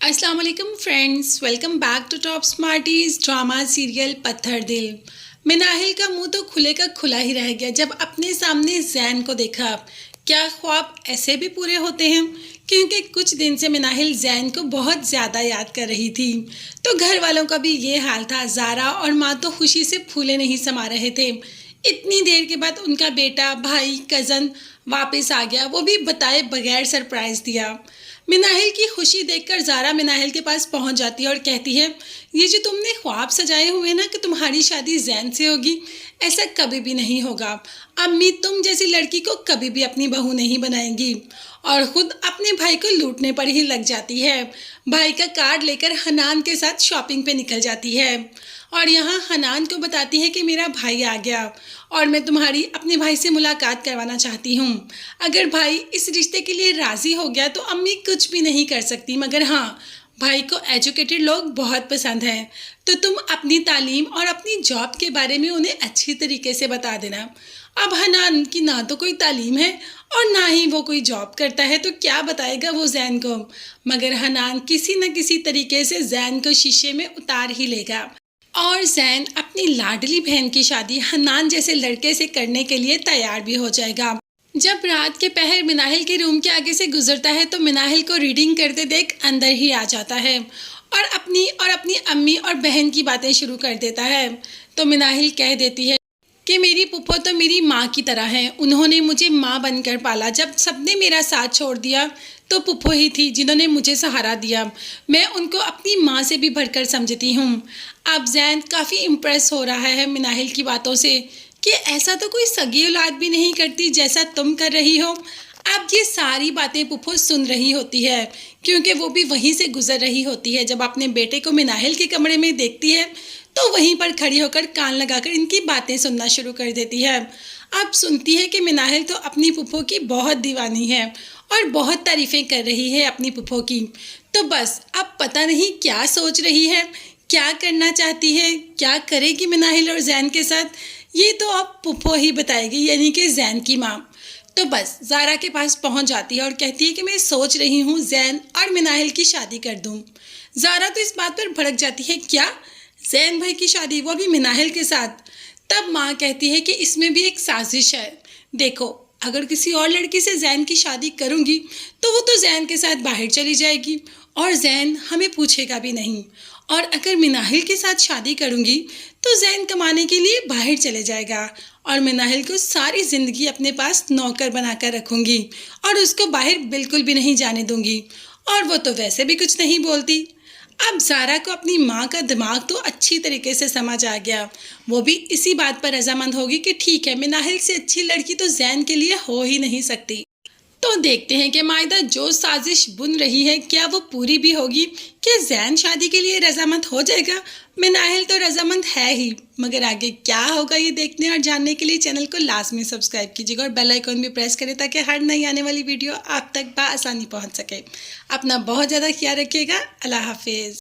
अस्सलाम वालेकुम friends, welcome back to top smarties drama serial Patthar Dil. Minahil का मुंह तो खुले का खुला ही रह गया जब अपने सामने जैन को देखा। क्या ख्वाब ऐसे भी पूरे होते हैं? क्योंकि कुछ दिन से मिनाहिल जैन को बहुत ज़्यादा याद कर रही थी। तो घर वालों का भी ये हाल था। ज़ारा और माँ तो खुशी से फूले नहीं समा रहे थे। इतनी देर के बाद उनका बेटा, भाई, कज़न वापस आ गया, वो भी बताए बगैर सरप्राइज़ दिया। मिनाहिल की खुशी देखकर ज़ारा मिनाहिल के पास पहुंच जाती है और कहती है, ये जो तुमने ख्वाब सजाए हुए ना कि तुम्हारी शादी जैन से होगी, ऐसा कभी भी नहीं होगा। अम्मी तुम जैसी लड़की को कभी भी अपनी बहू नहीं बनाएंगी। और खुद अपने भाई को लूटने पर ही लग जाती है। भाई का कार्ड लेकर हनान के साथ शॉपिंग पे निकल जाती है और यहाँ हनान को बताती है कि मेरा भाई आ गया और मैं तुम्हारी अपने भाई से मुलाकात करवाना चाहती हूँ। अगर भाई इस रिश्ते के लिए राज़ी हो गया तो अम्मी कुछ भी नहीं कर सकती, मगर हाँ, भाई को एजुकेटेड लोग बहुत पसंद हैं। तो तुम अपनी तालीम और अपनी जॉब के बारे में उन्हें अच्छी तरीके से बता देना। अब हनान की ना तो कोई तालीम है और ना ही वो कोई जॉब करता है, तो क्या बताएगा वो जैन को। मगर हनान किसी न किसी तरीके से जैन को शीशे में उतार ही लेगा और जैन अपनी लाडली बहन की शादी हनान जैसे लड़के से करने के लिए तैयार भी हो जाएगा। जब रात के पहर मिनाहिल के रूम के आगे से गुजरता है तो मिनाहिल को रीडिंग करते देख अंदर ही आ जाता है और अपनी अम्मी और बहन की बातें शुरू कर देता है। तो मिनाहिल कह देती है कि मेरी पुप्पो तो मेरी माँ की तरह है, उन्होंने मुझे माँ बनकर पाला। जब सबने मेरा साथ छोड़ दिया तो पुप्पो ही थी जिन्होंने मुझे सहारा दिया। मैं उनको अपनी माँ से भी बढ़कर समझती हूँ। अब जैन काफ़ी इम्प्रेस हो रहा है मिनाहिल की बातों से कि ऐसा तो कोई सगी औलाद भी नहीं करती जैसा तुम कर रही हो। अब ये सारी बातें पुप्पो सुन रही होती है क्योंकि वो भी वहीं से गुजर रही होती है। जब अपने बेटे को मिनाहिल के कमरे में देखती है तो वहीं पर खड़ी होकर कान लगाकर इनकी बातें सुनना शुरू कर देती है। अब सुनती है कि मिनाहिल तो अपनी पुप्पो की बहुत दीवानी है और बहुत तारीफ़ें कर रही है अपनी पुप्पो की। तो बस अब पता नहीं क्या सोच रही है, क्या करना चाहती है, क्या करेगी मिनाहिल और जैन के साथ, ये तो अब पुप्पो ही बताएगी, यानी कि जैन की माँ। तो बस ज़ारा के पास पहुंच जाती है और कहती है कि मैं सोच रही हूँ जैन और मिनाहिल की शादी कर दूँ। ज़ारा तो इस बात पर भड़क जाती है, क्या जैन भाई की शादी, वो भी मिनाहिल के साथ? तब माँ कहती है कि इसमें भी एक साजिश है। देखो, अगर किसी और लड़की से जैन की शादी करूँगी तो वो तो जैन के साथ बाहर चली जाएगी और जैन हमें पूछेगा भी नहीं। और अगर मिनाहिल के साथ शादी करूँगी तो जैन कमाने के लिए बाहर चले जाएगा और मिनाहिल को सारी ज़िंदगी अपने पास नौकर बनाकर रखूँगी और उसको बाहर बिल्कुल भी नहीं जाने दूँगी। और वो तो वैसे भी कुछ नहीं बोलती। अब ज़ारा को अपनी माँ का दिमाग तो अच्छी तरीके से समझ आ गया। वो भी इसी बात पर रजामंद होगी कि ठीक है, मिनाहिल से अच्छी लड़की तो जैन के लिए हो ही नहीं सकती। तो देखते हैं कि मायदा जो साजिश बुन रही है क्या वो पूरी भी होगी। क्या जैन शादी के लिए रजामंद हो जाएगा? मिनाहिल तो रजामंद है ही, मगर आगे क्या होगा ये देखने और जानने के लिए चैनल को लाजमी सब्सक्राइब कीजिएगा और बेल आइकॉन भी प्रेस करें ताकि हर नई आने वाली वीडियो आप तक बआसानी पहुंच सके। अपना बहुत ज़्यादा ख्याल रखिएगा। अल्लाह हाफिज़।